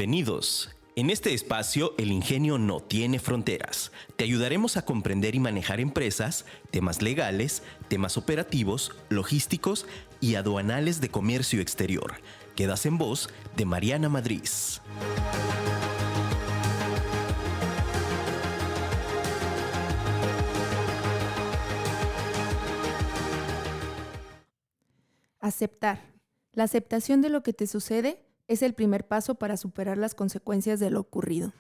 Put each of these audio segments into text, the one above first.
Bienvenidos. En este espacio, el ingenio no tiene fronteras. Te ayudaremos a comprender y manejar empresas, temas legales, temas operativos, logísticos y aduanales de comercio exterior. Quedas en voz de Mariana Madrid. Aceptar. La aceptación de lo que te sucede es el primer paso para superar las consecuencias de lo ocurrido.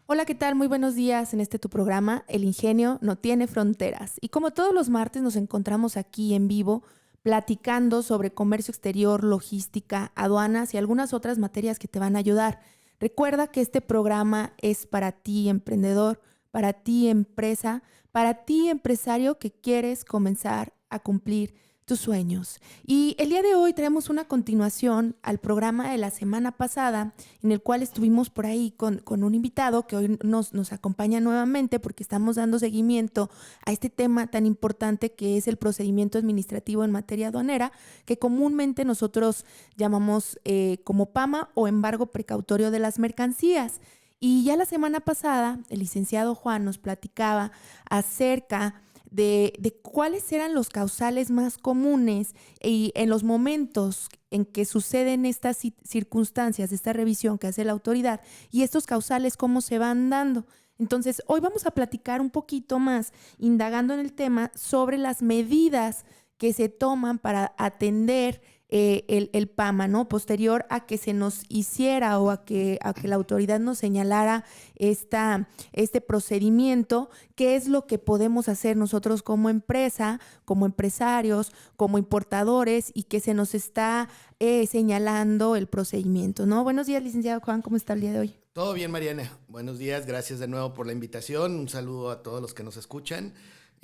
Hola, ¿qué tal? Muy buenos días en tu programa. El ingenio no tiene fronteras. Y como todos los martes nos encontramos aquí en vivo platicando sobre comercio exterior, logística, aduanas y algunas otras materias que te van a ayudar. Recuerda que este programa es para ti, emprendedor, para ti, empresa, para ti, empresario que quieres comenzar a cumplir tus sueños. Y el día de hoy traemos una continuación al programa de la semana pasada, en el cual estuvimos por ahí con un invitado que hoy nos acompaña nuevamente porque estamos dando seguimiento a este tema tan importante que es el procedimiento administrativo en materia aduanera, que comúnmente nosotros llamamos como PAMA o embargo precautorio de las mercancías. Y ya la semana pasada el licenciado Juan nos platicaba acerca de cuáles eran los causales más comunes y en los momentos en que suceden estas circunstancias, esta revisión que hace la autoridad y estos causales cómo se van dando. Entonces, hoy vamos a platicar un poquito más, indagando en el tema sobre las medidas que se toman para atender el PAMA, ¿no? Posterior a que se nos hiciera o a que la autoridad nos señalara este procedimiento, qué es lo que podemos hacer nosotros como empresa, como empresarios, como importadores y que se nos está señalando el procedimiento, ¿no? Buenos días, licenciado Juan, ¿cómo está el día de hoy? Todo bien, Mariana. Buenos días, gracias de nuevo por la invitación. Un saludo a todos los que nos escuchan.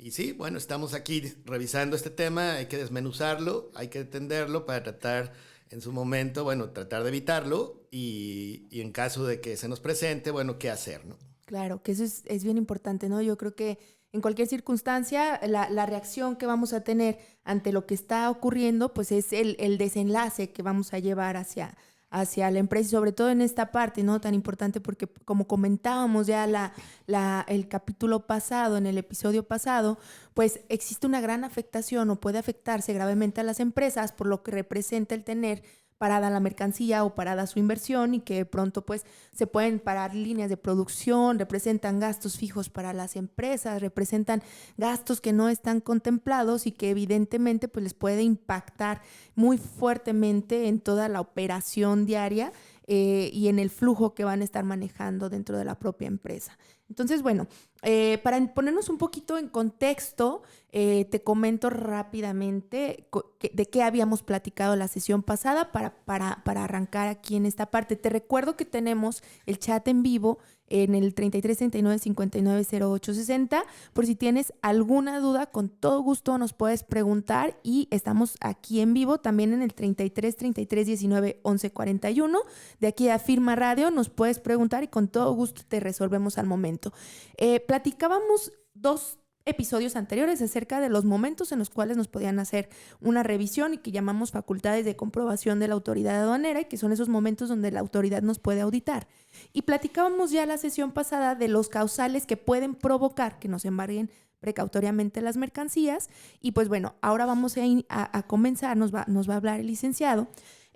Y sí, bueno, estamos aquí revisando este tema, hay que desmenuzarlo, hay que entenderlo para tratar en su momento, bueno, tratar de evitarlo y en caso de que se nos presente, bueno, qué hacer, ¿no? Claro, que eso es bien importante, ¿no? Yo creo que en cualquier circunstancia la reacción que vamos a tener ante lo que está ocurriendo, pues es el desenlace que vamos a llevar hacia la empresa y sobre todo en esta parte, ¿no? Tan importante porque como comentábamos ya el capítulo pasado, en el episodio pasado, pues existe una gran afectación o puede afectarse gravemente a las empresas por lo que representa el tener parada la mercancía o parada su inversión y que de pronto pues se pueden parar líneas de producción, representan gastos fijos para las empresas, representan gastos que no están contemplados y que evidentemente pues les puede impactar muy fuertemente en toda la operación diaria y en el flujo que van a estar manejando dentro de la propia empresa. Entonces, bueno, para ponernos un poquito en contexto, te comento rápidamente de qué habíamos platicado la sesión pasada para arrancar aquí en esta parte. Te recuerdo que tenemos el chat en vivo en el 33 39 59 08 60. Por si tienes alguna duda, con todo gusto nos puedes preguntar y estamos aquí en vivo también en el 33 33 19 11 41. De aquí a Firma Radio nos puedes preguntar y con todo gusto te resolvemos al momento. Platicábamos 2 episodios anteriores acerca de los momentos en los cuales nos podían hacer una revisión y que llamamos facultades de comprobación de la autoridad aduanera y que son esos momentos donde la autoridad nos puede auditar. Y platicábamos ya la sesión pasada de los causales que pueden provocar que nos embarguen precautoriamente las mercancías y pues bueno, ahora vamos a comenzar, nos va a hablar el licenciado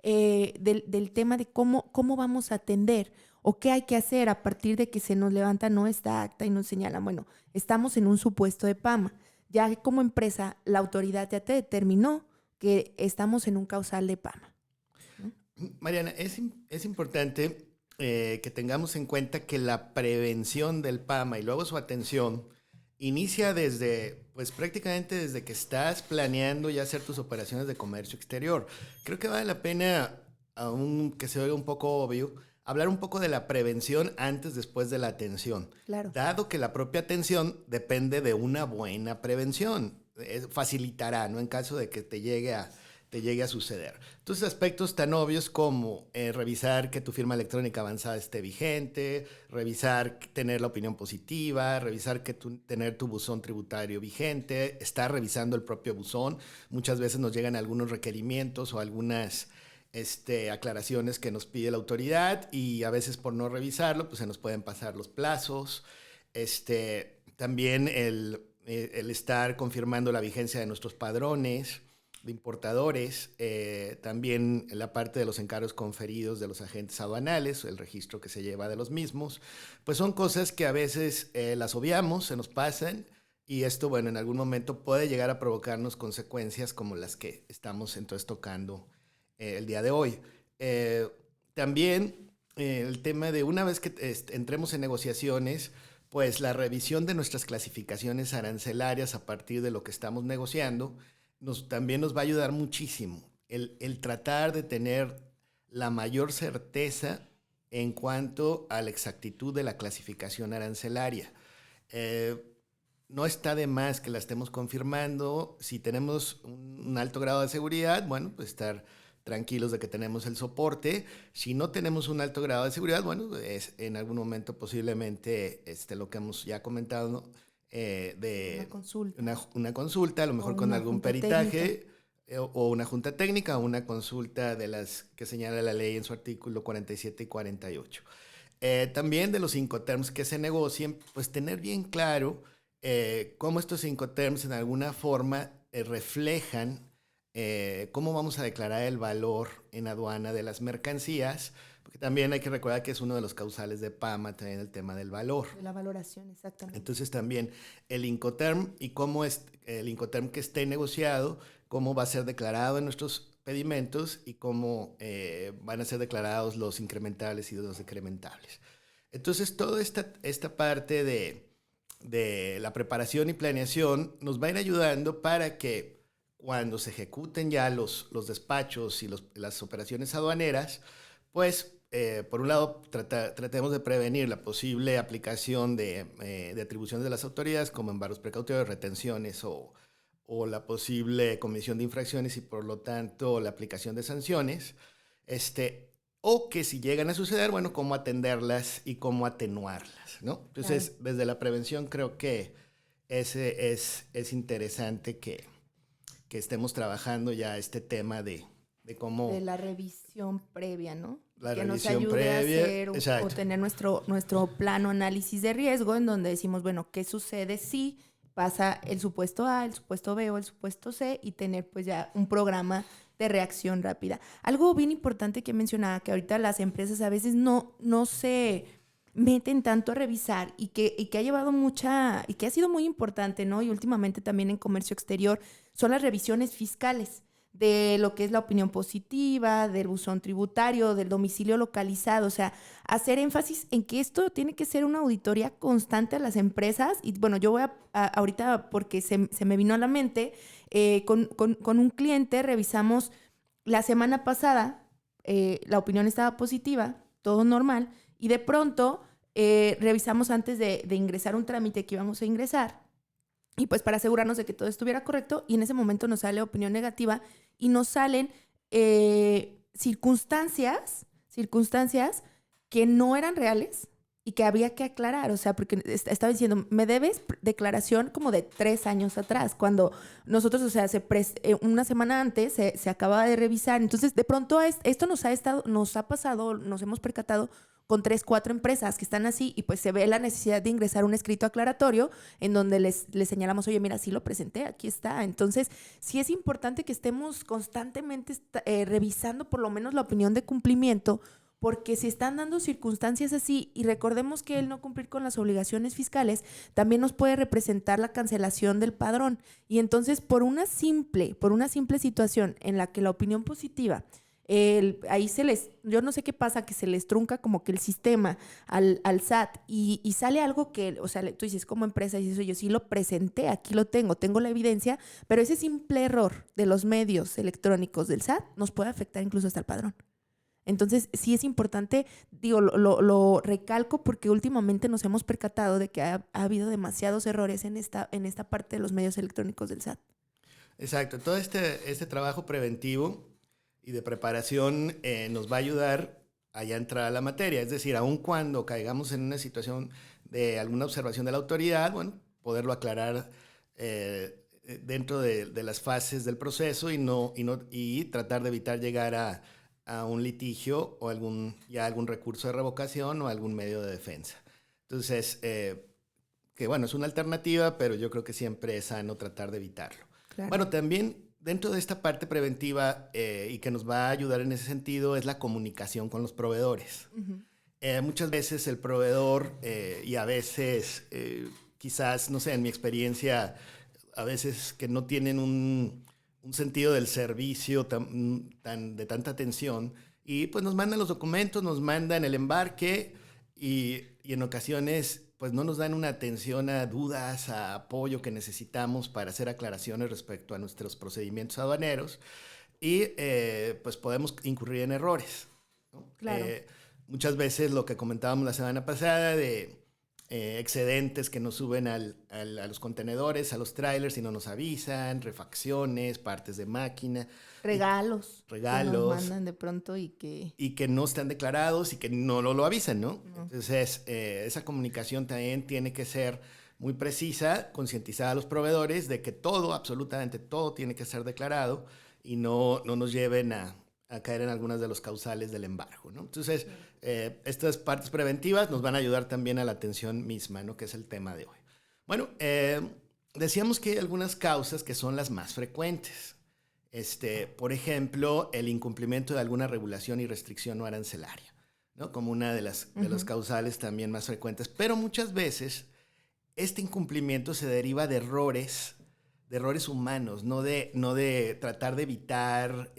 del tema de cómo vamos a atender o qué hay que hacer a partir de que se nos levanta esta acta y nos señalan, bueno, estamos en un supuesto de PAMA. Ya como empresa, la autoridad ya te determinó que estamos en un causal de PAMA, ¿no? Mariana, es importante que tengamos en cuenta que la prevención del PAMA y luego su atención inicia pues prácticamente desde que estás planeando ya hacer tus operaciones de comercio exterior. Creo que vale la pena, aunque se oiga un poco obvio, hablar un poco de la prevención antes, después de la atención. Claro. Dado que la propia atención depende de una buena prevención. Facilitará, ¿no? En caso de que te llegue a suceder. Entonces, aspectos tan obvios como revisar que tu firma electrónica avanzada esté vigente, revisar tener la opinión positiva, revisar tener tu buzón tributario vigente, estar revisando el propio buzón. Muchas veces nos llegan algunos requerimientos o algunas aclaraciones que nos pide la autoridad y a veces por no revisarlo, pues se nos pueden pasar los plazos. También el estar confirmando la vigencia de nuestros padrones de importadores, también la parte de los encargos conferidos de los agentes aduanales, el registro que se lleva de los mismos, pues son cosas que a veces las obviamos, se nos pasan, y esto, bueno, en algún momento puede llegar a provocarnos consecuencias como las que estamos entonces tocando el día de hoy. También el tema de una vez que entremos en negociaciones, pues la revisión de nuestras clasificaciones arancelarias a partir de lo que estamos negociando, también nos va a ayudar muchísimo el tratar de tener la mayor certeza en cuanto a la exactitud de la clasificación arancelaria. No está de más que la estemos confirmando. Si tenemos un alto grado de seguridad, bueno, pues estar tranquilos de que tenemos el soporte. Si no tenemos un alto grado de seguridad, bueno, es en algún momento posiblemente lo que hemos ya comentado, ¿no? De una consulta, a lo mejor con algún peritaje o una junta técnica o una consulta de las que señala la ley en su artículo 47 y 48. También de los Incoterms que se negocien, pues tener bien claro cómo estos Incoterms en alguna forma reflejan cómo vamos a declarar el valor en aduana de las mercancías, porque también hay que recordar que es uno de los causales de PAMA, también el tema del valor. De la valoración, exactamente. Entonces también el Incoterm y cómo es el Incoterm que esté negociado, cómo va a ser declarado en nuestros pedimentos y cómo van a ser declarados los incrementables y los decrementables. Entonces toda esta parte de la preparación y planeación nos va a ir ayudando para que cuando se ejecuten ya los despachos y las operaciones aduaneras, pues por un lado tratemos de prevenir la posible aplicación de atribuciones de las autoridades como embargos precautorios, retenciones o la posible comisión de infracciones y por lo tanto la aplicación de sanciones, o que si llegan a suceder, bueno, cómo atenderlas y cómo atenuarlas, ¿no? Entonces, claro, desde la prevención creo que es interesante que estemos trabajando ya este tema de cómo... De la revisión previa, ¿no? La que revisión nos ayude previa, a hacer o tener nuestro plano análisis de riesgo en donde decimos, bueno, ¿qué sucede si pasa el supuesto A, el supuesto B o el supuesto C? Y tener pues ya un programa de reacción rápida. Algo bien importante que mencionaba, que ahorita las empresas a veces no se meten tanto a revisar y que ha llevado y que ha sido muy importante, ¿no? Y últimamente también en comercio exterior son las revisiones fiscales de lo que es la opinión positiva, del buzón tributario, del domicilio localizado, o sea, hacer énfasis en que esto tiene que ser una auditoría constante a las empresas. Y bueno, yo voy ahorita, porque se me vino a la mente, con un cliente revisamos la semana pasada, la opinión estaba positiva, todo normal, y de pronto revisamos antes de ingresar un trámite que íbamos a ingresar, y pues para asegurarnos de que todo estuviera correcto, y en ese momento nos sale opinión negativa y nos salen circunstancias que no eran reales y que había que aclarar. O sea, porque estaba diciendo, me debes declaración como de 3 años atrás, cuando nosotros, o sea, una semana antes se acababa de revisar. Entonces, de pronto esto nos ha pasado, nos hemos percatado con 3, 4 empresas que están así, y pues se ve la necesidad de ingresar un escrito aclaratorio en donde les señalamos, oye, mira, sí lo presenté, aquí está. Entonces, sí es importante que estemos constantemente revisando por lo menos la opinión de cumplimiento, porque si están dando circunstancias así, y recordemos que el no cumplir con las obligaciones fiscales también nos puede representar la cancelación del padrón. Y entonces, por una simple situación en la que la opinión positiva, ahí yo no sé qué pasa, que se les trunca como que el sistema al SAT y sale algo que, o sea, tú dices como empresa, y dices, yo sí lo presenté, aquí lo tengo la evidencia, pero ese simple error de los medios electrónicos del SAT nos puede afectar incluso hasta el padrón. Entonces, sí es importante, digo, lo recalco porque últimamente nos hemos percatado de que ha habido demasiados errores en esta parte de los medios electrónicos del SAT. Exacto. Todo este trabajo preventivo y de preparación nos va a ayudar a ya entrar a la materia. Es decir, aun cuando caigamos en una situación de alguna observación de la autoridad, bueno, poderlo aclarar dentro de las fases del proceso y tratar de evitar llegar a un litigio o algún recurso de revocación o algún medio de defensa. Entonces, que bueno, es una alternativa, pero yo creo que siempre es sano tratar de evitarlo. Claro. Bueno, también dentro de esta parte preventiva y que nos va a ayudar en ese sentido es la comunicación con los proveedores. Muchas veces el proveedor y a veces quizás, no sé, en mi experiencia, a veces que no tienen un sentido del servicio de tanta atención y pues nos mandan los documentos, nos mandan el embarque y en ocasiones pues no nos dan una atención a dudas, a apoyo que necesitamos para hacer aclaraciones respecto a nuestros procedimientos aduaneros y pues podemos incurrir en errores, ¿no? Claro. Muchas veces lo que comentábamos la semana pasada de excedentes que nos suben a los contenedores, a los trailers y no nos avisan, refacciones, partes de máquina. Regalos. Regalos. Que nos mandan de pronto y que no están declarados y que no lo avisan, ¿no? Entonces, esa comunicación también tiene que ser muy precisa, concientizar a los proveedores de que todo, absolutamente todo, tiene que ser declarado y no nos lleven a caer en algunas de los causales del embargo, ¿no? Entonces, estas partes preventivas nos van a ayudar también a la atención misma, ¿no? Que es el tema de hoy. Bueno, decíamos que hay algunas causas que son las más frecuentes. Por ejemplo, el incumplimiento de alguna regulación y restricción no arancelaria, ¿no? Como una de las causales también más frecuentes. Pero muchas veces este incumplimiento se deriva de errores humanos, no de tratar de evitar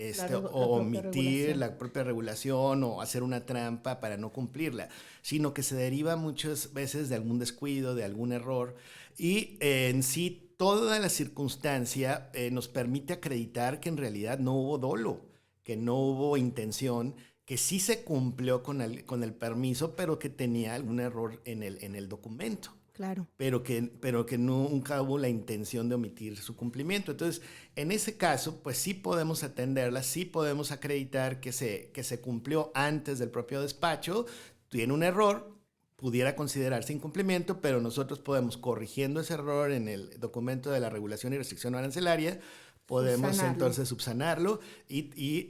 o omitir la propia regulación o hacer una trampa para no cumplirla, sino que se deriva muchas veces de algún descuido, de algún error y en sí toda la circunstancia nos permite acreditar que en realidad no hubo dolo, que no hubo intención, que sí se cumplió con el permiso, pero que tenía algún error en el documento. Claro. Pero que nunca hubo la intención de omitir su cumplimiento. Entonces, en ese caso, pues sí podemos atenderla, sí podemos acreditar que se cumplió antes del propio despacho, tiene un error, pudiera considerarse incumplimiento, pero nosotros podemos, corrigiendo ese error en el documento de la regulación y restricción arancelaria, podemos entonces subsanarlo y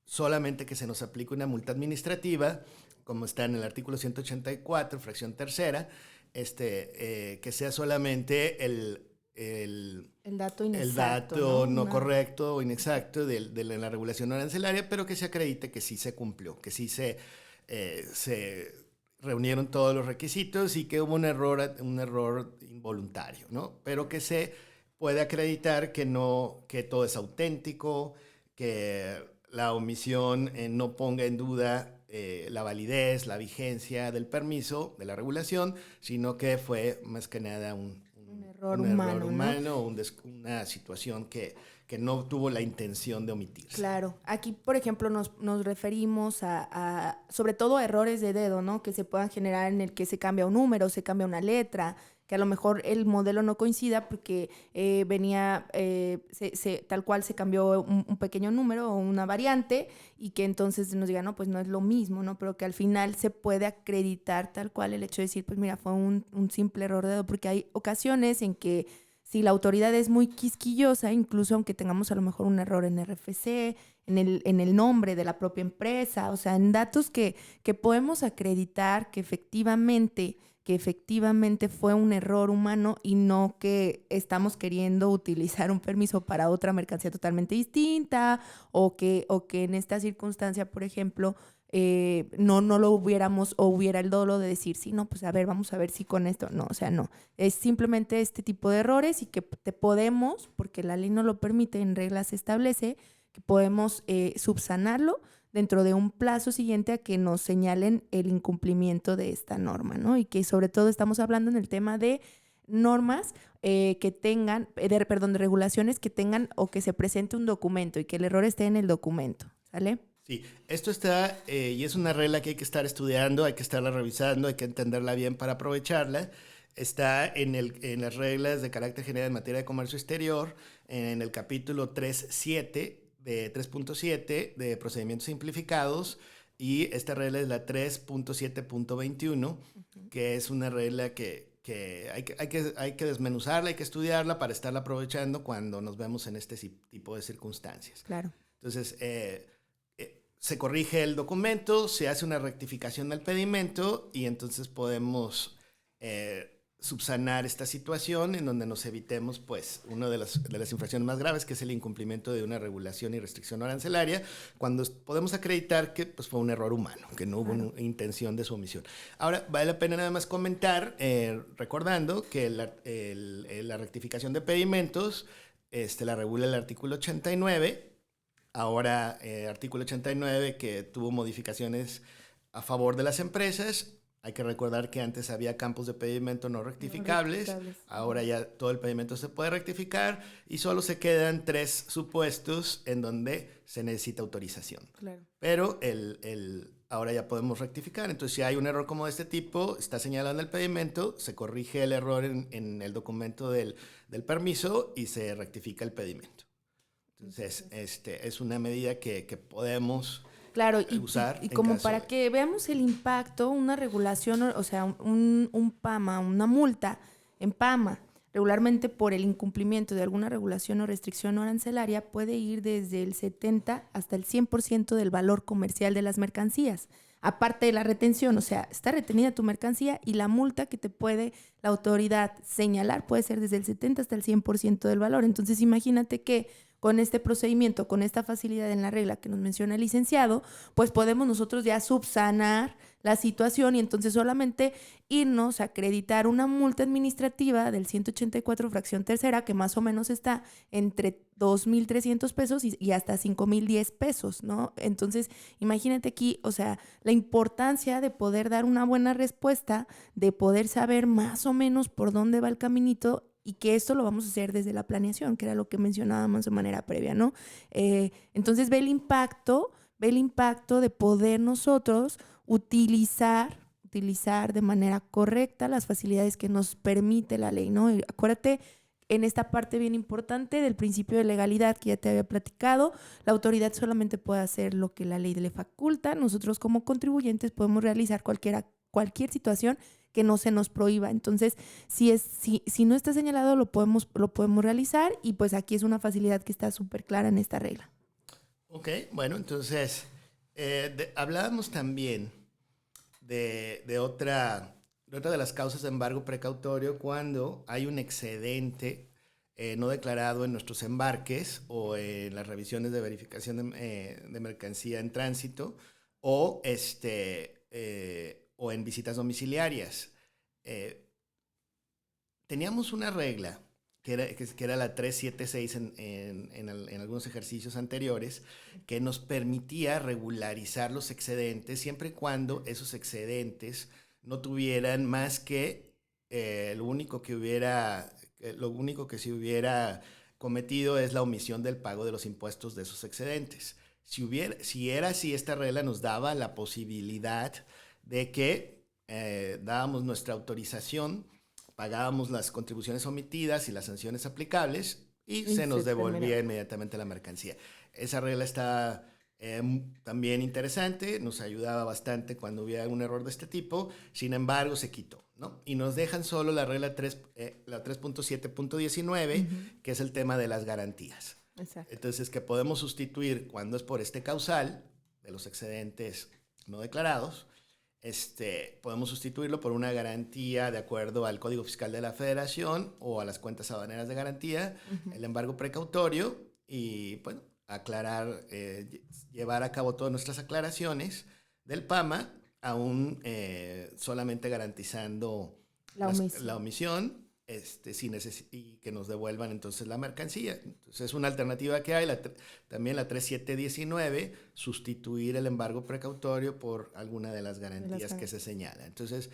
solamente que se nos aplique una multa administrativa, como está en el artículo 184, fracción tercera, que sea solamente el dato inexacto, el dato no correcto o inexacto de la regulación arancelaria, pero que se acredite que sí se cumplió, que sí se reunieron todos los requisitos y que hubo un error involuntario, ¿no? Pero que se puede acreditar que todo es auténtico, que la omisión no ponga en duda la validez, la vigencia del permiso, de la regulación, sino que fue más que nada un error humano, ¿no? Una situación que no tuvo la intención de omitirse. Claro. Aquí, por ejemplo, nos referimos a sobre todo a errores de dedo, ¿no? Que se puedan generar en el que se cambia un número, se cambia una letra, que a lo mejor el modelo no coincida porque venía, tal cual se cambió un pequeño número o una variante y que entonces nos diga, no, pues no es lo mismo, ¿no? Pero que al final se puede acreditar tal cual el hecho de decir, pues mira, fue un simple error de dedo, porque hay ocasiones en que si la autoridad es muy quisquillosa, incluso aunque tengamos a lo mejor un error en RFC, en el nombre de la propia empresa, o sea, en datos que podemos acreditar que efectivamente fue un error humano y no que estamos queriendo utilizar un permiso para otra mercancía totalmente distinta o que en esta circunstancia, por ejemplo, no lo hubiéramos o hubiera el dolo de decir, sí, no, pues a ver, vamos a ver si con esto, no, o sea, no, es simplemente este tipo de errores y que te podemos, porque la ley no lo permite, en reglas se establece, que podemos subsanarlo dentro de un plazo siguiente a que nos señalen el incumplimiento de esta norma, ¿no? Y que sobre todo estamos hablando en el tema de normas que tengan, de regulaciones que tengan o que se presente un documento y que el error esté en el documento, ¿sale? Sí, esto está, y es una regla que hay que estar estudiando, hay que estarla revisando, hay que entenderla bien para aprovecharla. Está en las reglas de carácter general en materia de comercio exterior, en el capítulo 3.7 de 3.7 de procedimientos simplificados, y esta regla es la 3.7.21, que es una regla que hay que desmenuzarla, hay que estudiarla para estarla aprovechando cuando nos vemos en este tipo de circunstancias. Claro. Entonces, se corrige el documento, se hace una rectificación del pedimento y entonces podemos subsanar esta situación en donde nos evitemos pues una de las infracciones más graves, que es el incumplimiento de una regulación y restricción arancelaria, cuando podemos acreditar que pues, fue un error humano, que no hubo una intención de su omisión. Ahora, vale la pena nada más comentar, recordando que la rectificación de pedimentos la regula el artículo 89, ahora artículo 89 que tuvo modificaciones a favor de las empresas. Hay que recordar que antes había campos de pedimento no rectificables, ahora ya todo el pedimento se puede rectificar y solo se quedan 3 supuestos en donde se necesita autorización. Claro. Pero ahora ya podemos rectificar, entonces si hay un error como de este tipo, está señalado en el pedimento, se corrige el error en el documento del permiso y se rectifica el pedimento. Entonces, es una medida que podemos... Claro, y como para que veamos el impacto, una regulación, o sea, un PAMA, una multa en PAMA, regularmente por el incumplimiento de alguna regulación o restricción arancelaria, puede ir desde el 70 hasta el 100% del valor comercial de las mercancías. Aparte de la retención, o sea, está retenida tu mercancía y la multa que te puede la autoridad señalar puede ser desde el 70 hasta el 100% del valor. Entonces, imagínate que con este procedimiento, con esta facilidad en la regla que nos menciona el licenciado, pues podemos nosotros ya subsanar la situación y entonces solamente irnos a acreditar una multa administrativa del 184 fracción tercera, que más o menos está entre 2,300 pesos y hasta 5,010 pesos, ¿no? Entonces, imagínate aquí, o sea, la importancia de poder dar una buena respuesta, de poder saber más o menos por dónde va el caminito, y que esto lo vamos a hacer desde la planeación, que era lo que mencionábamos de manera previa, ¿no? Entonces ve el impacto de poder nosotros utilizar de manera correcta las facilidades que nos permite la ley, ¿no? Y acuérdate, en esta parte bien importante del principio de legalidad que ya te había platicado, la autoridad solamente puede hacer lo que la ley le faculta. Nosotros como contribuyentes podemos realizar cualquier situación que no se nos prohíba. Entonces, si no está señalado, lo podemos realizar y pues aquí es una facilidad que está súper clara en esta regla. Ok, bueno, entonces hablábamos también de otra de las causas de embargo precautorio cuando hay un excedente no declarado en nuestros embarques o en las revisiones de verificación de mercancía en tránsito o en visitas domiciliarias. Teníamos una regla que era la 376 en algunos ejercicios anteriores, que nos permitía regularizar los excedentes siempre y cuando esos excedentes no tuvieran más que lo único que se hubiera cometido es la omisión del pago de los impuestos de esos excedentes. Si era así, esta regla nos daba la posibilidad de que dábamos nuestra autorización, pagábamos las contribuciones omitidas y las sanciones aplicables y se nos devolvía inmediatamente la mercancía. Esa regla está también interesante, nos ayudaba bastante cuando hubiera un error de este tipo, sin embargo se quitó, ¿no? Y nos dejan solo la regla 3.7.19, que es el tema de las garantías. Exacto. Entonces, que podemos sustituir cuando es por este causal de los excedentes no declarados, podemos sustituirlo por una garantía de acuerdo al Código Fiscal de la Federación o a las cuentas aduaneras de garantía, el embargo precautorio y, bueno, aclarar, llevar a cabo todas nuestras aclaraciones del PAMA, aún solamente garantizando la omisión y que nos devuelvan entonces la mercancía. Entonces es una alternativa que hay, también la 3719, sustituir el embargo precautorio por alguna de las garantías que se señala. Entonces,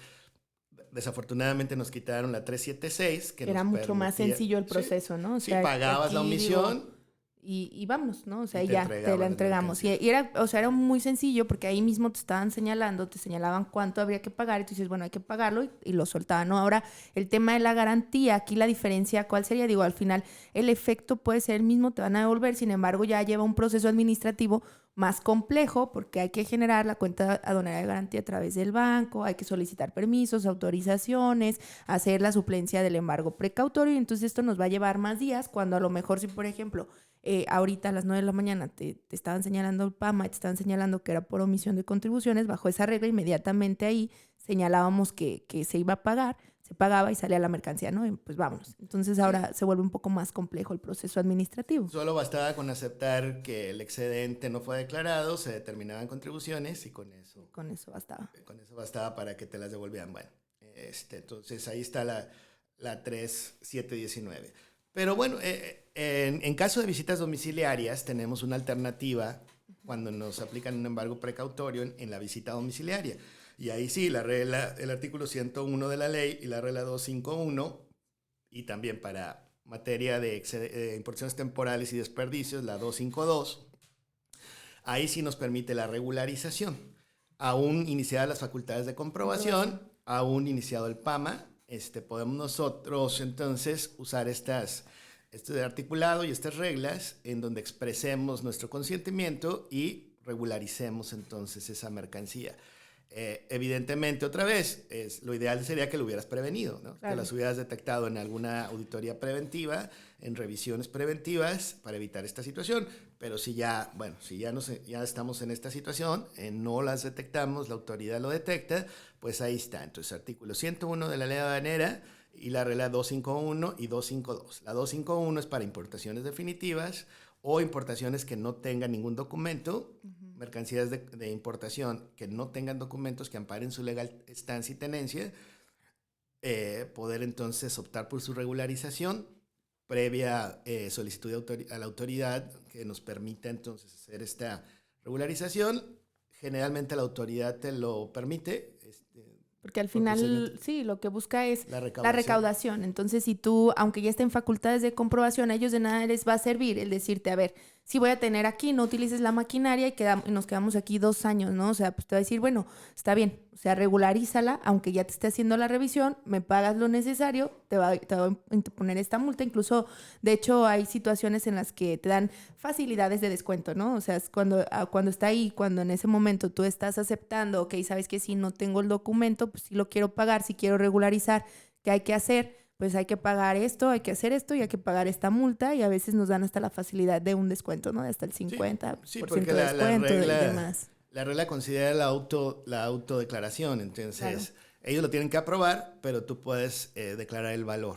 desafortunadamente nos quitaron la 376, que era mucho más sencillo el proceso, ¿no? O sea, pagabas la omisión. Y vámonos, ¿no? O sea, ya te la entregamos. Y era, o sea, era muy sencillo porque ahí mismo te estaban señalando, te señalaban cuánto habría que pagar y tú dices, bueno, hay que pagarlo y lo soltaban, ¿no? Ahora, el tema de la garantía, aquí la diferencia, ¿cuál sería? Digo, al final el efecto puede ser el mismo, te van a devolver, sin embargo, ya lleva un proceso administrativo más complejo porque hay que generar la cuenta aduanera de garantía a través del banco, hay que solicitar permisos, autorizaciones, hacer la suplencia del embargo precautorio y entonces esto nos va a llevar más días cuando a lo mejor si, por ejemplo, ahorita a las 9 de la mañana te estaban señalando el PAMA, te estaban señalando que era por omisión de contribuciones, bajo esa regla inmediatamente ahí señalábamos que se iba a pagar, se pagaba y salía la mercancía, ¿no? Y pues vámonos. Entonces ahora se vuelve un poco más complejo el proceso administrativo. Solo bastaba con aceptar que el excedente no fue declarado, se determinaban contribuciones y con eso bastaba. Con eso bastaba para que te las devolvieran. Bueno, entonces ahí está la 3719. Pero bueno, en caso de visitas domiciliarias tenemos una alternativa cuando nos aplican un embargo precautorio en la visita domiciliaria. Y ahí sí, el artículo 101 de la ley y la regla 251, y también para materia de importaciones temporales y desperdicios, la 252, ahí sí nos permite la regularización. Aún iniciadas las facultades de comprobación, aún iniciado el PAMA, podemos nosotros entonces usar este articulado y estas reglas en donde expresemos nuestro consentimiento y regularicemos entonces esa mercancía. Evidentemente, otra vez, lo ideal sería que lo hubieras prevenido, ¿no? Claro. Que las hubieras detectado en alguna auditoría preventiva, en revisiones preventivas para evitar esta situación. Pero si ya estamos en esta situación, no las detectamos, la autoridad lo detecta, pues ahí está. Entonces, artículo 101 de la ley aduanera y la regla 251 y 252. La 251 es para importaciones definitivas o importaciones que no tengan ningún documento, mercancías de importación que no tengan documentos que amparen su legal estancia y tenencia, poder entonces optar por su regularización previa solicitud a la autoridad que nos permita entonces hacer esta regularización. Generalmente la autoridad te lo permite. Porque al final, sí, lo que busca es la recaudación. Entonces, si tú, aunque ya estén facultades de comprobación, a ellos de nada les va a servir el decirte, a ver, si voy a tener aquí, no utilices la maquinaria y nos quedamos aquí 2 años, ¿no? O sea, pues te va a decir, bueno, está bien, o sea, regularízala, aunque ya te esté haciendo la revisión, me pagas lo necesario, te va a imponer esta multa. Incluso, de hecho, hay situaciones en las que te dan facilidades de descuento, ¿no? O sea, es cuando está ahí, cuando en ese momento tú estás aceptando, ok, sabes que si no tengo el documento, pues si lo quiero pagar, si quiero regularizar, ¿qué hay que hacer? Pues hay que pagar esto, hay que hacer esto y hay que pagar esta multa, y a veces nos dan hasta la facilidad de un descuento, ¿no? De hasta el 50% sí, de porque descuento y demás. La regla considera la autodeclaración, entonces claro, ellos lo tienen que aprobar, pero tú puedes declarar el valor.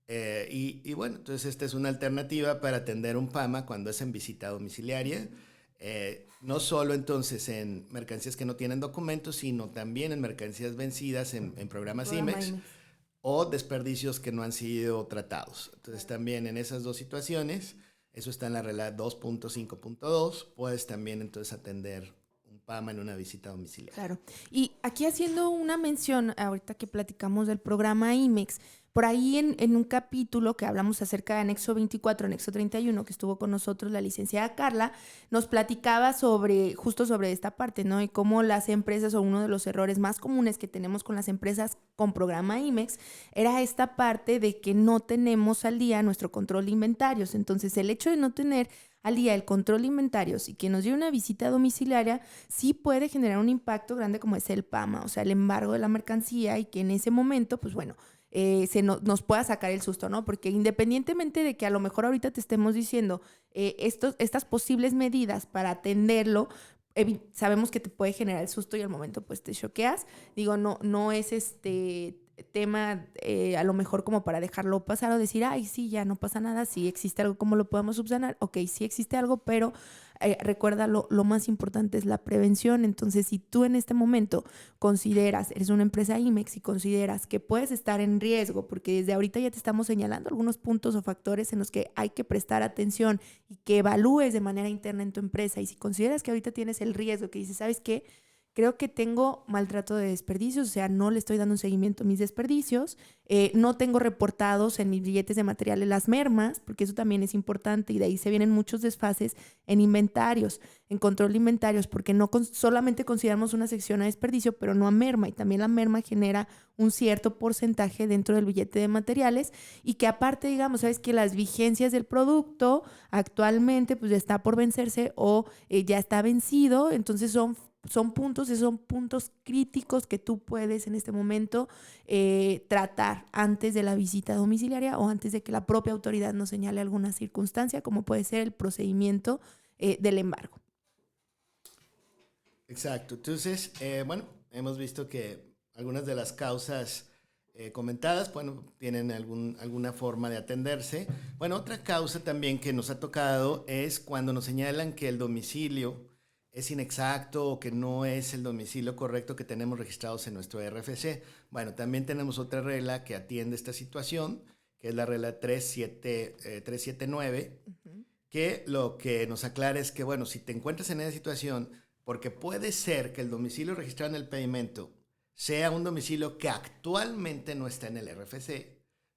Y bueno, entonces esta es una alternativa para atender un PAMA cuando es en visita domiciliaria. No solo entonces en mercancías que no tienen documentos, sino también en mercancías vencidas en programas IMEX o desperdicios que no han sido tratados. Entonces también en esas dos situaciones, eso está en la regla 2.5.2, puedes también entonces atender un PAMA en una visita domiciliaria. Claro. Y aquí haciendo una mención, ahorita que platicamos del programa IMEX, por ahí en un capítulo que hablamos acerca de anexo 24, anexo 31, que estuvo con nosotros la licenciada Carla, nos platicaba justo sobre esta parte, ¿no? Y cómo las empresas, o uno de los errores más comunes que tenemos con las empresas con programa IMEX, era esta parte de que no tenemos al día nuestro control de inventarios. Entonces, el hecho de no tener al día el control de inventarios y que nos lleve una visita domiciliaria sí puede generar un impacto grande como es el PAMA, o sea, el embargo de la mercancía, y que en ese momento, pues bueno, nos pueda sacar el susto, ¿no? Porque independientemente de que a lo mejor ahorita te estemos diciendo estas posibles medidas para atenderlo, sabemos que te puede generar el susto y al momento pues te choqueas. Digo, no es tema a lo mejor como para dejarlo pasar o decir, ay, sí, ya no pasa nada, si existe algo, ¿cómo lo podemos subsanar? Ok, sí existe algo, pero recuerda, lo más importante es la prevención. Entonces, si tú en este momento eres una empresa IMEX y consideras que puedes estar en riesgo, porque desde ahorita ya te estamos señalando algunos puntos o factores en los que hay que prestar atención y que evalúes de manera interna en tu empresa, y si consideras que ahorita tienes el riesgo, que dices, ¿sabes qué? Creo que tengo maltrato de desperdicios, o sea, no le estoy dando un seguimiento a mis desperdicios, no tengo reportados en mis billetes de materiales las mermas, porque eso también es importante, y de ahí se vienen muchos desfases en inventarios, en control de inventarios, porque no solamente consideramos una sección a desperdicio, pero no a merma, y también la merma genera un cierto porcentaje dentro del billete de materiales, y que aparte, digamos, sabes que las vigencias del producto actualmente pues ya está por vencerse o ya está vencido, entonces son son puntos críticos que tú puedes en este momento tratar antes de la visita domiciliaria o antes de que la propia autoridad nos señale alguna circunstancia, como puede ser el procedimiento del embargo. Exacto. Entonces, hemos visto que algunas de las causas comentadas, tienen alguna forma de atenderse. Bueno, otra causa también que nos ha tocado es cuando nos señalan que el domicilio es inexacto o que no es el domicilio correcto que tenemos registrados en nuestro RFC. Bueno, también tenemos otra regla que atiende esta situación, que es la regla 379, que lo que nos aclara es que, bueno, si te encuentras en esa situación, porque puede ser que el domicilio registrado en el pedimento sea un domicilio que actualmente no está en el RFC,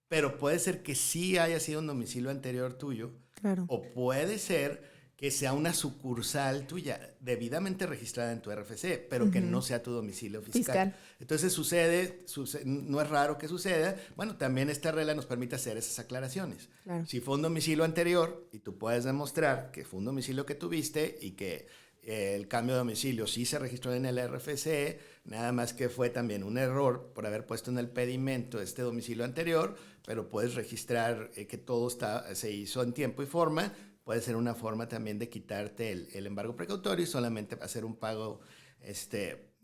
pero puede ser que sí haya sido un domicilio anterior tuyo, claro, o puede ser que sea una sucursal tuya debidamente registrada en tu RFC, pero que no sea tu domicilio fiscal. Entonces sucede, no es raro que suceda. Bueno, también esta regla nos permite hacer esas aclaraciones. Claro. Si fue un domicilio anterior y tú puedes demostrar que fue un domicilio que tuviste y que el cambio de domicilio sí se registró en el RFC, nada más que fue también un error por haber puesto en el pedimento este domicilio anterior, pero puedes registrar que todo se hizo en tiempo y forma. Puede ser una forma también de quitarte el embargo precautorio y solamente hacer un pago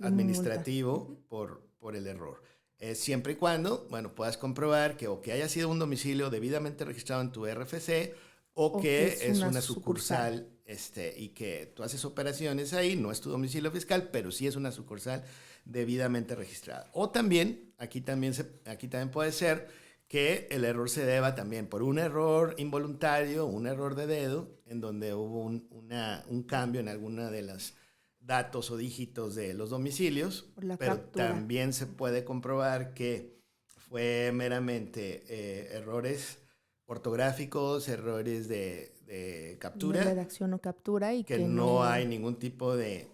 administrativo por el error. Siempre y cuando, puedas comprobar que o que haya sido un domicilio debidamente registrado en tu RFC o que es una sucursal y que tú haces operaciones ahí, no es tu domicilio fiscal, pero sí es una sucursal debidamente registrada. O también, aquí también puede ser que el error se deba también por un error involuntario, un error de dedo, en donde hubo un cambio en alguna de los datos o dígitos de los domicilios, pero también se puede comprobar que fue meramente errores ortográficos, errores de captura, de redacción o captura, y que no hay ningún tipo de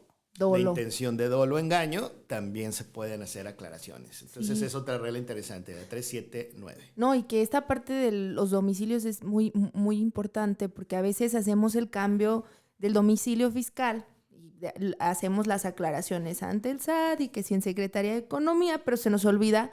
intención de dolo o engaño, también se pueden hacer aclaraciones. Entonces es otra regla interesante, la 379. No, y que esta parte de los domicilios es muy, muy importante, porque a veces hacemos el cambio del domicilio fiscal y hacemos las aclaraciones ante el SAT y que si en Secretaría de Economía, pero se nos olvida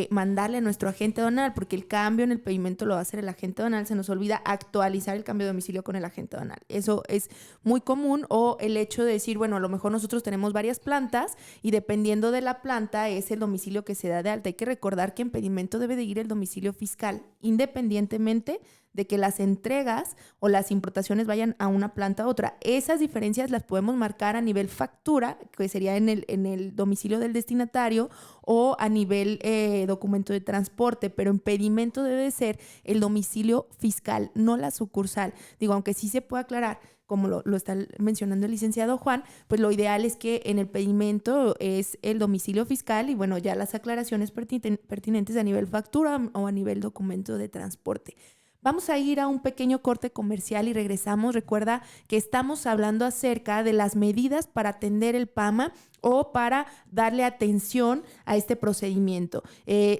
mandarle a nuestro agente aduanal, porque el cambio en el pedimento lo va a hacer el agente aduanal, se nos olvida actualizar el cambio de domicilio con el agente aduanal. Eso es muy común, o el hecho de decir, bueno, a lo mejor nosotros tenemos varias plantas y dependiendo de la planta es el domicilio que se da de alta. Hay que recordar que en pedimento debe de ir el domicilio fiscal, independientemente de que las entregas o las importaciones vayan a una planta a otra. Esas diferencias las podemos marcar a nivel factura, que sería en el domicilio del destinatario, o a nivel documento de transporte, pero en pedimento debe ser el domicilio fiscal, no la sucursal. Digo, aunque sí se puede aclarar, como lo está mencionando el licenciado Juan, pues lo ideal es que en el pedimento es el domicilio fiscal y bueno, ya las aclaraciones pertinentes a nivel factura o a nivel documento de transporte. Vamos a ir a un pequeño corte comercial y regresamos. Recuerda que estamos hablando acerca de las medidas para atender el PAMA o para darle atención a este procedimiento.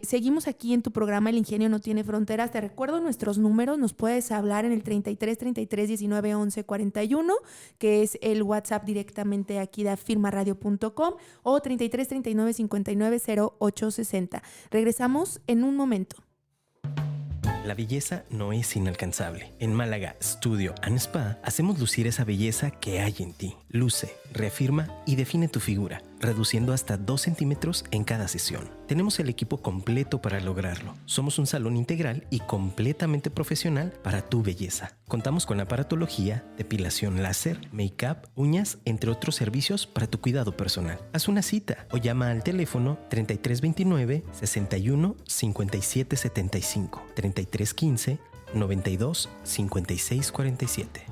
Seguimos aquí en tu programa El Ingenio No Tiene Fronteras. Te recuerdo nuestros números. Nos puedes hablar en el 33 33 19 11 41, que es el WhatsApp directamente aquí de afirmaradio.com, o 33 39 59 08 60. Regresamos en un momento. La belleza no es inalcanzable. En Málaga Studio and Spa hacemos lucir esa belleza que hay en ti. Luce, reafirma y define tu figura, reduciendo hasta 2 centímetros en cada sesión. Tenemos el equipo completo para lograrlo. Somos un salón integral y completamente profesional para tu belleza. Contamos con aparatología, depilación láser, make-up, uñas, entre otros servicios para tu cuidado personal. Haz una cita o llama al teléfono 3329 61 57 75, 3315 92 56 47.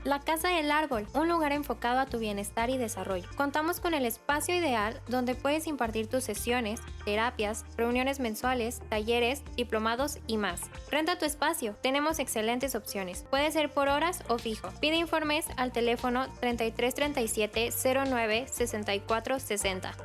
La Casa del Árbol, un lugar enfocado a tu bienestar y desarrollo. Contamos con el espacio ideal donde puedes impartir tus sesiones, terapias, reuniones mensuales, talleres, diplomados y más. Renta tu espacio. Tenemos excelentes opciones. Puede ser por horas o fijo. Pide informes al teléfono 33 37 09 64 60.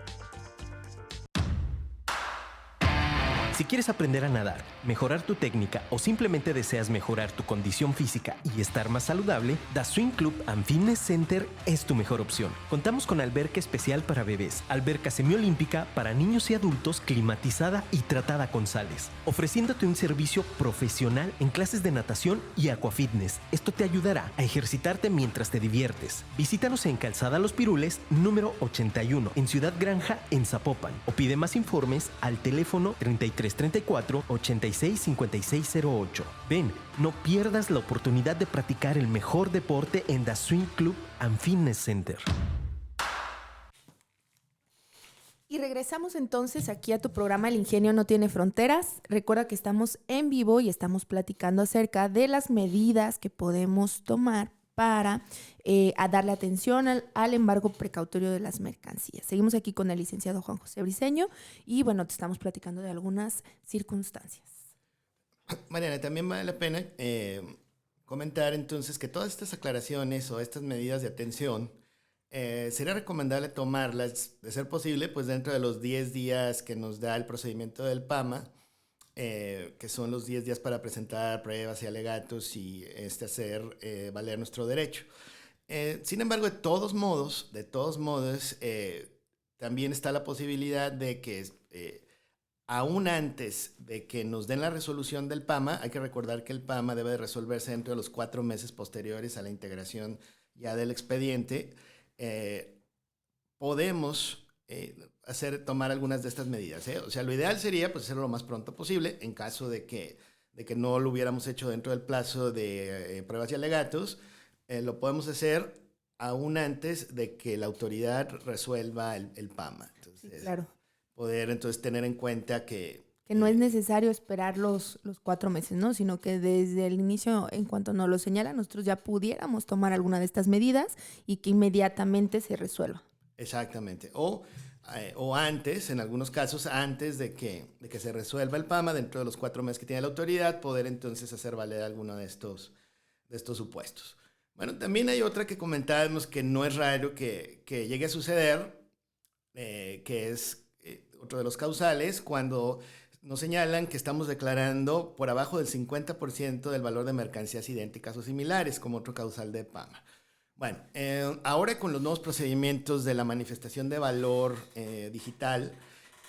Si quieres aprender a nadar, mejorar tu técnica o simplemente deseas mejorar tu condición física y estar más saludable, The Swim Club and Fitness Center es tu mejor opción. Contamos con alberca especial para bebés, alberca semiolímpica para niños y adultos climatizada y tratada con sales, ofreciéndote un servicio profesional en clases de natación y aquafitness. Esto te ayudará a ejercitarte mientras te diviertes. Visítanos en Calzada Los Pirules, número 81, en Ciudad Granja, en Zapopan, o pide más informes al teléfono 3334 86 5608. Ven, no pierdas la oportunidad de practicar el mejor deporte en The Swim Club and Fitness Center. Y regresamos entonces aquí a tu programa El Ingenio No Tiene Fronteras. Recuerda que estamos en vivo y estamos platicando acerca de las medidas que podemos tomar para a darle atención al embargo precautorio de las mercancías. Seguimos aquí con el licenciado Juan José Briceño y bueno, te estamos platicando de algunas circunstancias. Mariana, también vale la pena comentar entonces que todas estas aclaraciones o estas medidas de atención sería recomendable tomarlas, de ser posible, pues dentro de los 10 días que nos da el procedimiento del PAMA, que son los 10 días para presentar pruebas y alegatos y hacer valer nuestro derecho. Sin embargo, de todos modos, también está la posibilidad de que aún antes de que nos den la resolución del PAMA, hay que recordar que el PAMA debe de resolverse dentro de los 4 meses posteriores a la integración ya del expediente, podemos tomar algunas de estas medidas. O sea, lo ideal sería pues, hacerlo lo más pronto posible en caso de que no lo hubiéramos hecho dentro del plazo de pruebas y alegatos. Lo podemos hacer aún antes de que la autoridad resuelva el PAMA. Entonces, sí, claro. Poder entonces tener en cuenta que no es necesario esperar los 4 meses, ¿no? Sino que desde el inicio, en cuanto nos lo señala, nosotros ya pudiéramos tomar alguna de estas medidas y que inmediatamente se resuelva. Exactamente. O antes, en algunos casos, antes de que se resuelva el PAMA, dentro de los 4 meses que tiene la autoridad, poder entonces hacer valer alguno de estos supuestos. Bueno, también hay otra que comentábamos que no es raro que llegue a suceder, que es otro de los causales, cuando nos señalan que estamos declarando por abajo del 50% del valor de mercancías idénticas o similares como otro causal de PAMA. Bueno, ahora con los nuevos procedimientos de la manifestación de valor digital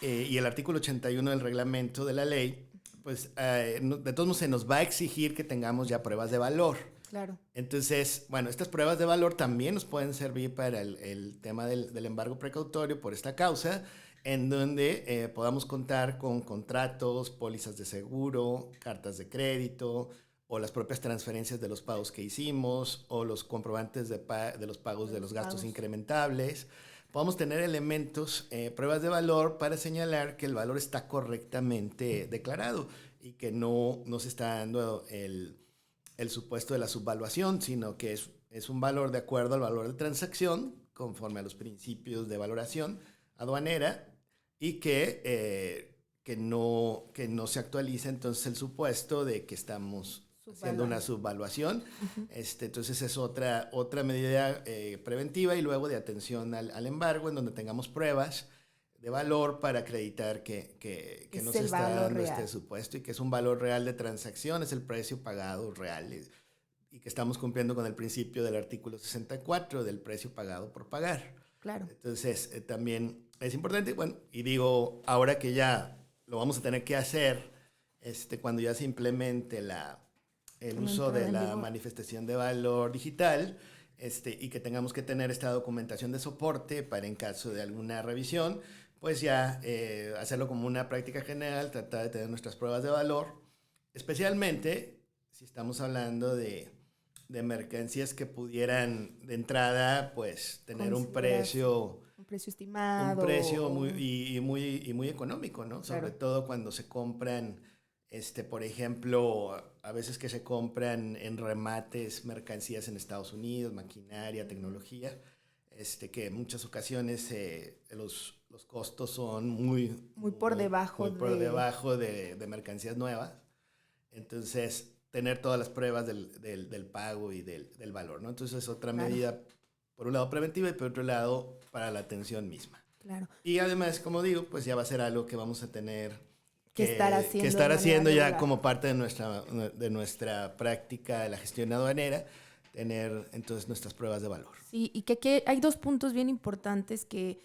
y el artículo 81 del reglamento de la ley, pues de todos modos se nos va a exigir que tengamos ya pruebas de valor. Claro. Entonces, bueno, estas pruebas de valor también nos pueden servir para el tema del embargo precautorio por esta causa, en donde podamos contar con contratos, pólizas de seguro, cartas de crédito, o las propias transferencias de los pagos que hicimos, o los comprobantes de los pagos de los gastos incrementables. Podemos tener elementos, pruebas de valor para señalar que el valor está correctamente declarado y que no se está dando el supuesto de la subvaluación, sino que es un valor de acuerdo al valor de transacción, conforme a los principios de valoración aduanera, y que no se actualiza entonces el supuesto de que estamos haciendo una subvaluación. Uh-huh. Entonces es otra medida preventiva y luego de atención al embargo, en donde tengamos pruebas de valor para acreditar que no se está dando este supuesto y que es un valor real de transacción, es el precio pagado real y que estamos cumpliendo con el principio del artículo 64 del precio pagado por pagar. Claro. Entonces también es importante, bueno, y digo, ahora que ya lo vamos a tener que hacer, cuando ya se implemente el uso de la manifestación de valor digital, y que tengamos que tener esta documentación de soporte para en caso de alguna revisión, pues ya hacerlo como una práctica general, tratar de tener nuestras pruebas de valor, especialmente si estamos hablando de mercancías que pudieran de entrada pues tener un precio estimado, un precio muy económico, ¿no? Claro. Sobre todo cuando se compran por ejemplo, a veces que se compran en remates mercancías en Estados Unidos, maquinaria, tecnología, que en muchas ocasiones los costos son muy por debajo de mercancías nuevas. Entonces, tener todas las pruebas del pago y del valor, ¿no? Entonces, es otra medida, por un lado preventiva y por otro lado para la atención misma. Claro. Y además, como digo, pues ya va a ser algo que vamos a tener que estar haciendo ya como parte de nuestra práctica de la gestión aduanera, tener entonces nuestras pruebas de valor. Sí, y que hay dos puntos bien importantes que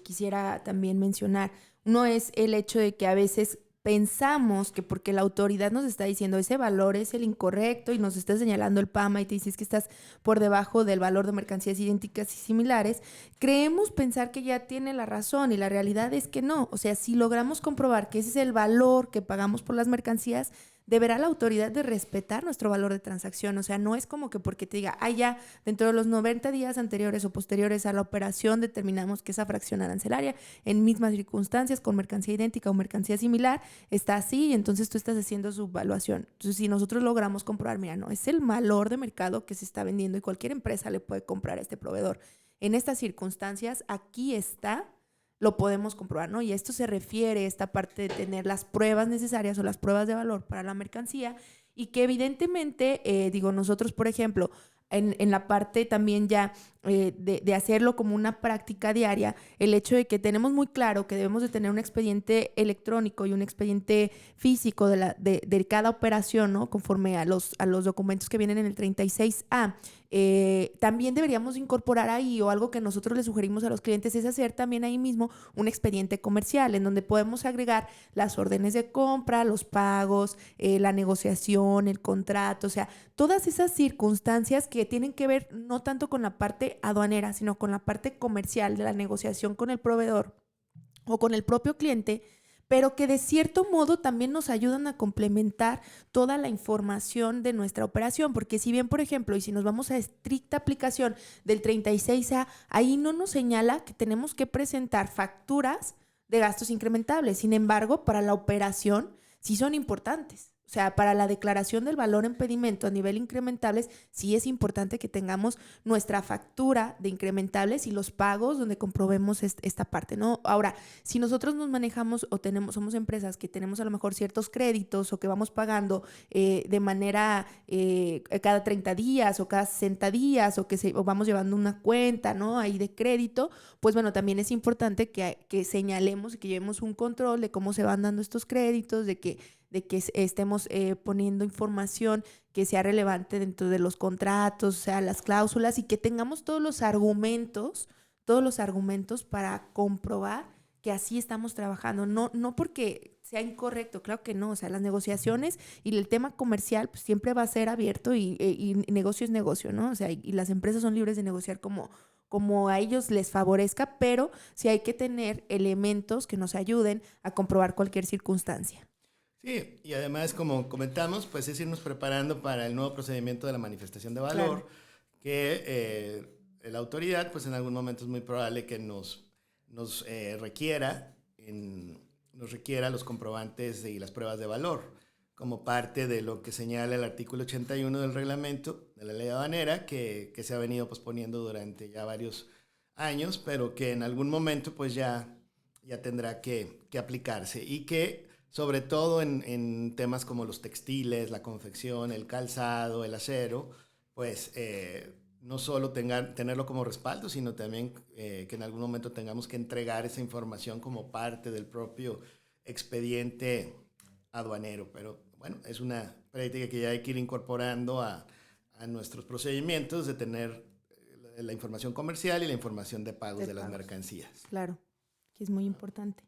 quisiera también mencionar. Uno es el hecho de que a veces pensamos que porque la autoridad nos está diciendo ese valor es el incorrecto y nos está señalando el PAMA y te dices que estás por debajo del valor de mercancías idénticas y similares, creemos pensar que ya tiene la razón y la realidad es que no. O sea, si logramos comprobar que ese es el valor que pagamos por las mercancías, deberá la autoridad de respetar nuestro valor de transacción. O sea, no es como que porque te diga, ya dentro de los 90 días anteriores o posteriores a la operación determinamos que esa fracción arancelaria en mismas circunstancias con mercancía idéntica o mercancía similar está así y entonces tú estás haciendo su evaluación. Entonces, si nosotros logramos comprobar, mira, no, es el valor de mercado que se está vendiendo y cualquier empresa le puede comprar a este proveedor. En estas circunstancias, aquí está, lo podemos comprobar, ¿no? Y esto se refiere a esta parte de tener las pruebas necesarias o las pruebas de valor para la mercancía y que evidentemente, nosotros, por ejemplo, en la parte también ya de hacerlo como una práctica diaria, el hecho de que tenemos muy claro que debemos de tener un expediente electrónico y un expediente físico de cada operación, ¿no? Conforme a los documentos que vienen en el 36A. También deberíamos incorporar ahí, o algo que nosotros le sugerimos a los clientes es hacer también ahí mismo un expediente comercial en donde podemos agregar las órdenes de compra, los pagos, la negociación, el contrato, o sea, todas esas circunstancias que tienen que ver no tanto con la parte aduanera, sino con la parte comercial de la negociación con el proveedor o con el propio cliente, pero que de cierto modo también nos ayudan a complementar toda la información de nuestra operación, porque si bien, por ejemplo, y si nos vamos a estricta aplicación del 36A, ahí no nos señala que tenemos que presentar facturas de gastos incrementables. Sin embargo, para la operación sí son importantes. O sea, para la declaración del valor en pedimento a nivel incrementables, sí es importante que tengamos nuestra factura de incrementables y los pagos donde comprobemos esta parte, ¿no? Ahora, si nosotros nos manejamos o somos empresas que tenemos a lo mejor ciertos créditos o que vamos pagando de manera cada 30 días o cada 60 días o vamos llevando una cuenta, ¿no? Ahí de crédito, pues bueno, también es importante que señalemos y que llevemos un control de cómo se van dando estos créditos, de que estemos poniendo información que sea relevante dentro de los contratos, o sea, las cláusulas, y que tengamos todos los argumentos para comprobar que así estamos trabajando. No porque sea incorrecto, claro que no. O sea, las negociaciones y el tema comercial pues, siempre va a ser abierto y negocio es negocio, ¿no? O sea, y las empresas son libres de negociar como a ellos les favorezca, pero sí hay que tener elementos que nos ayuden a comprobar cualquier circunstancia. Sí, y además, como comentamos, pues es irnos preparando para el nuevo procedimiento de la manifestación de valor, claro, que la autoridad, pues en algún momento es muy probable que nos requiera los comprobantes y las pruebas de valor, como parte de lo que señala el artículo 81 del reglamento de la ley aduanera, que se ha venido posponiendo durante ya varios años, pero que en algún momento pues ya tendrá que aplicarse, y que sobre todo en temas como los textiles, la confección, el calzado, el acero, pues no solo tenerlo como respaldo, sino también que en algún momento tengamos que entregar esa información como parte del propio expediente aduanero. Pero bueno, es una práctica que ya hay que ir incorporando a nuestros procedimientos de tener la información comercial y la información de pagos de las mercancías. Claro, que es muy importante.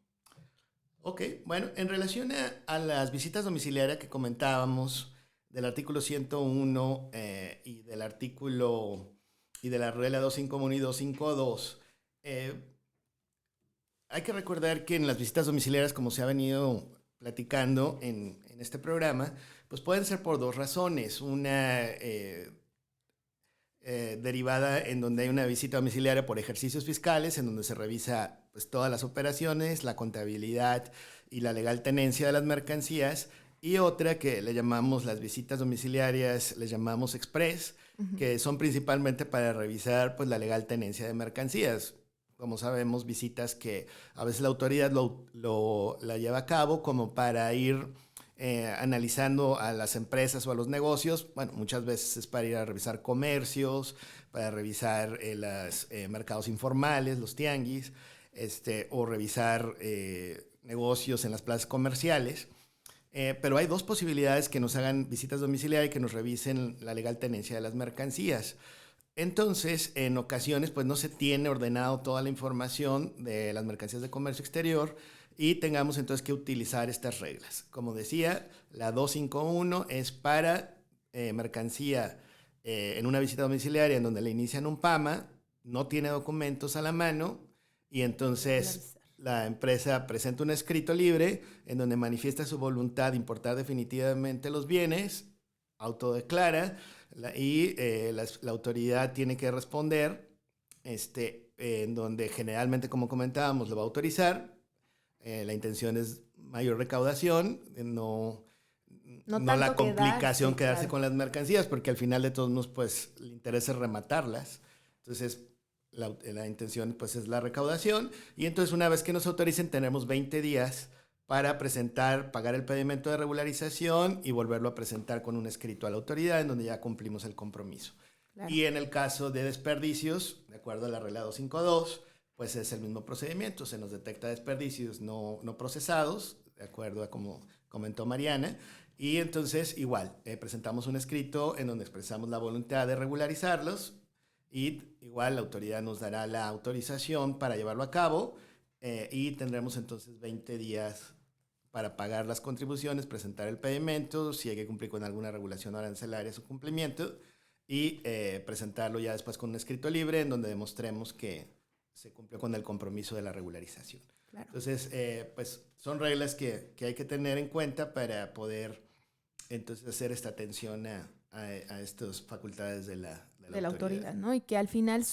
Ok, bueno, en relación a las visitas domiciliarias que comentábamos del artículo 101 y del artículo y de la regla 251 y 252, hay que recordar que en las visitas domiciliarias, como se ha venido platicando en este programa, pues pueden ser por dos razones. Una derivada en donde hay una visita domiciliaria por ejercicios fiscales, en donde se revisa pues, todas las operaciones, la contabilidad y la legal tenencia de las mercancías, y otra que le llamamos las visitas domiciliarias, les llamamos express, que son principalmente para revisar pues, la legal tenencia de mercancías. Como sabemos, visitas que a veces la autoridad la lleva a cabo como para ir analizando a las empresas o a los negocios. Bueno, muchas veces es para ir a revisar comercios, para revisar los mercados informales, los tianguis, o revisar negocios en las plazas comerciales. Pero hay dos posibilidades: que nos hagan visitas domiciliarias y que nos revisen la legal tenencia de las mercancías. Entonces, en ocasiones, pues no se tiene ordenado toda la información de las mercancías de comercio exterior y tengamos entonces que utilizar estas reglas. Como decía, la 251 es para mercancía en una visita domiciliaria en donde le inician un PAMA, no tiene documentos a la mano y entonces la empresa presenta un escrito libre en donde manifiesta su voluntad de importar definitivamente los bienes, autodeclara y la autoridad tiene que responder, en donde generalmente, como comentábamos, lo va a autorizar. La intención es mayor recaudación, no la complicación quedarse con las mercancías, porque al final de todos modos, pues, el interés es rematarlas. Entonces, la intención, pues, es la recaudación. Y entonces, una vez que nos autoricen, tenemos 20 días para presentar, pagar el pedimento de regularización y volverlo a presentar con un escrito a la autoridad en donde ya cumplimos el compromiso. Claro. Y en el caso de desperdicios, de acuerdo a la regla 252, pues es el mismo procedimiento. Se nos detecta desperdicios no procesados, de acuerdo a como comentó Mariana, y entonces igual presentamos un escrito en donde expresamos la voluntad de regularizarlos y igual la autoridad nos dará la autorización para llevarlo a cabo y tendremos entonces 20 días para pagar las contribuciones, presentar el pedimento, si hay que cumplir con alguna regulación arancelaria su cumplimiento y presentarlo ya después con un escrito libre en donde demostremos que se cumplió con el compromiso de la regularización. Claro. Entonces, pues son reglas que hay que tener en cuenta para poder entonces hacer esta atención a estas facultades de la autoridad, ¿no? Y que al final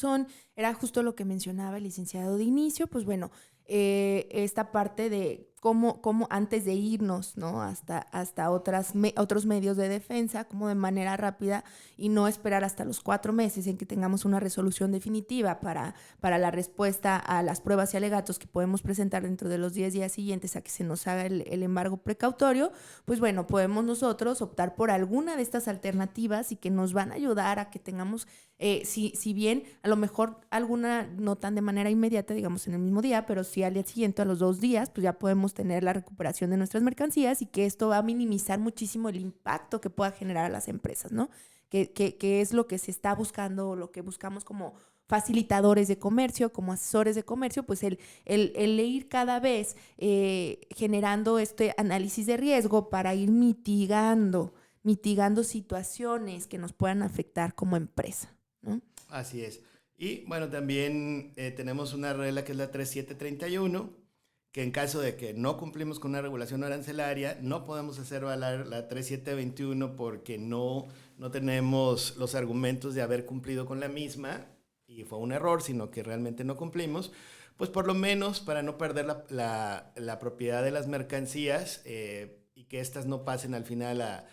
era justo lo que mencionaba el licenciado de inicio, pues bueno, esta parte de cómo antes de irnos, ¿no? hasta otros medios de defensa, como de manera rápida y no esperar hasta los 4 meses en que tengamos una resolución definitiva para la respuesta a las pruebas y alegatos que podemos presentar dentro de los 10 días siguientes a que se nos haga el embargo precautorio, pues bueno, podemos nosotros optar por alguna de estas alternativas y que nos van a ayudar a que tengamos, si bien a lo mejor alguna no tan de manera inmediata, digamos en el mismo día, pero sí al día siguiente, a los 2 días, pues ya podemos tener la recuperación de nuestras mercancías y que esto va a minimizar muchísimo el impacto que pueda generar a las empresas, ¿no? Que es lo que se está buscando, o lo que buscamos como facilitadores de comercio, como asesores de comercio, pues el ir cada vez generando este análisis de riesgo para ir mitigando situaciones que nos puedan afectar como empresa, ¿no? Así es. Y bueno, también tenemos una regla que es la 3731, que en caso de que no cumplimos con una regulación arancelaria, no podemos hacer valer la 3721 porque no tenemos los argumentos de haber cumplido con la misma y fue un error, sino que realmente no cumplimos. Pues por lo menos para no perder la propiedad de las mercancías y que éstas no pasen al final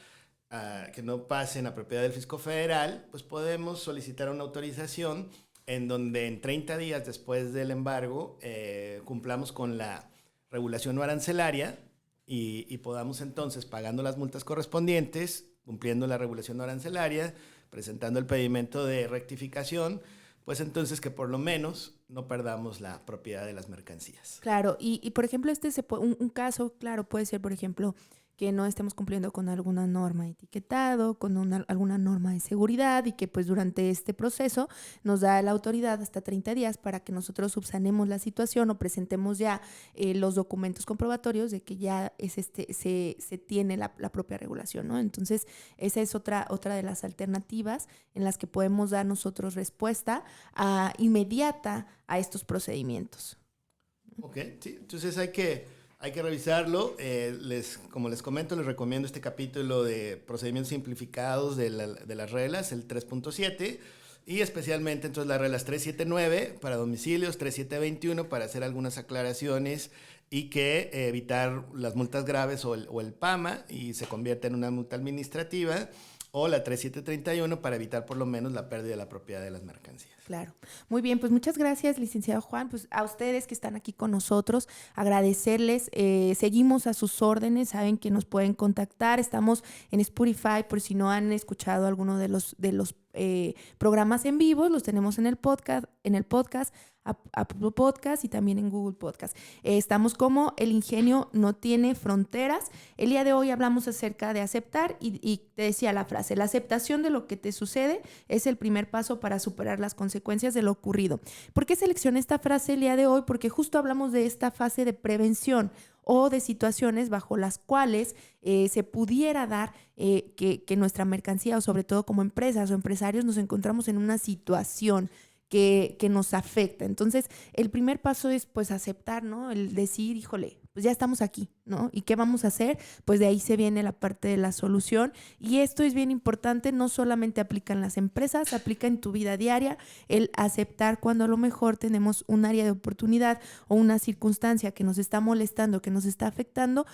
que no pasen a propiedad del Fisco Federal, pues podemos solicitar una autorización en donde en 30 días después del embargo cumplamos con la regulación no arancelaria y podamos entonces, pagando las multas correspondientes, cumpliendo la regulación no arancelaria, presentando el pedimento de rectificación, pues entonces que por lo menos no perdamos la propiedad de las mercancías. Claro, y por ejemplo, un caso, claro, puede ser, por ejemplo, que no estemos cumpliendo con alguna norma de etiquetado, con alguna norma de seguridad y que pues durante este proceso nos da la autoridad hasta 30 días para que nosotros subsanemos la situación o presentemos ya los documentos comprobatorios de que ya se tiene la propia regulación, ¿no? Entonces, esa es otra de las alternativas en las que podemos dar nosotros respuesta inmediata a estos procedimientos. Ok, sí, entonces hay que revisarlo. Como les comento, les recomiendo este capítulo de procedimientos simplificados de las reglas, el 3.7, y especialmente entonces las reglas 379 para domicilios, 3721 para hacer algunas aclaraciones y que evitar las multas graves o el PAMA y se convierte en una multa administrativa, o la 3731 para evitar por lo menos la pérdida de la propiedad de las mercancías. Claro. Muy bien, pues muchas gracias, licenciado Juan. Pues a ustedes que están aquí con nosotros, agradecerles. Seguimos a sus órdenes, saben que nos pueden contactar. Estamos en Spotify, por si no han escuchado alguno de los programas en vivo, los tenemos en el podcast, Apple Podcast y también en Google Podcast. Estamos como El Ingenio No Tiene Fronteras. El día de hoy hablamos acerca de aceptar y te decía la frase, la aceptación de lo que te sucede es el primer paso para superar las consecuencias de lo ocurrido. ¿Por qué seleccioné esta frase el día de hoy? Porque justo hablamos de esta fase de prevención o de situaciones bajo las cuales se pudiera dar que nuestra mercancía, o sobre todo como empresas o empresarios, nos encontramos en una situación que nos afecta. Entonces, el primer paso es pues aceptar, ¿no? El decir, híjole, pues ya estamos aquí, ¿no? ¿Y qué vamos a hacer? Pues de ahí se viene la parte de la solución. Y esto es bien importante, no solamente aplica en las empresas, aplica en tu vida diaria, el aceptar cuando a lo mejor tenemos un área de oportunidad o una circunstancia que nos está molestando, que nos está afectando.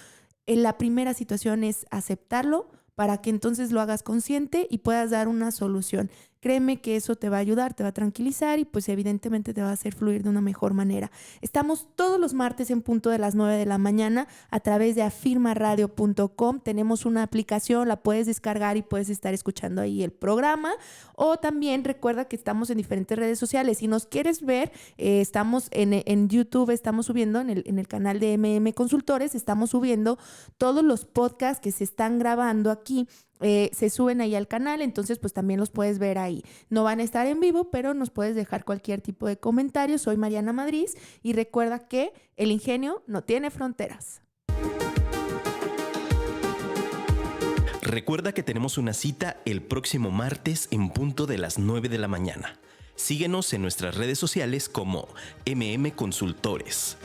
La primera situación es aceptarlo para que entonces lo hagas consciente y puedas dar una solución. Créeme que eso te va a ayudar, te va a tranquilizar y pues evidentemente te va a hacer fluir de una mejor manera. Estamos todos los martes en punto de las 9 de la mañana a través de afirmaradio.com. Tenemos una aplicación, la puedes descargar y puedes estar escuchando ahí el programa. O también recuerda que estamos en diferentes redes sociales. Si nos quieres ver, estamos en YouTube, estamos subiendo en el canal de Consultores, estamos subiendo todos los podcasts que se están grabando aquí. Se suben ahí al canal, entonces pues también los puedes ver ahí. No van a estar en vivo, pero nos puedes dejar cualquier tipo de comentario. Soy Mariana Madrid y recuerda que el ingenio no tiene fronteras. Recuerda que tenemos una cita el próximo martes en punto de las 9 de la mañana. Síguenos en nuestras redes sociales como Consultores.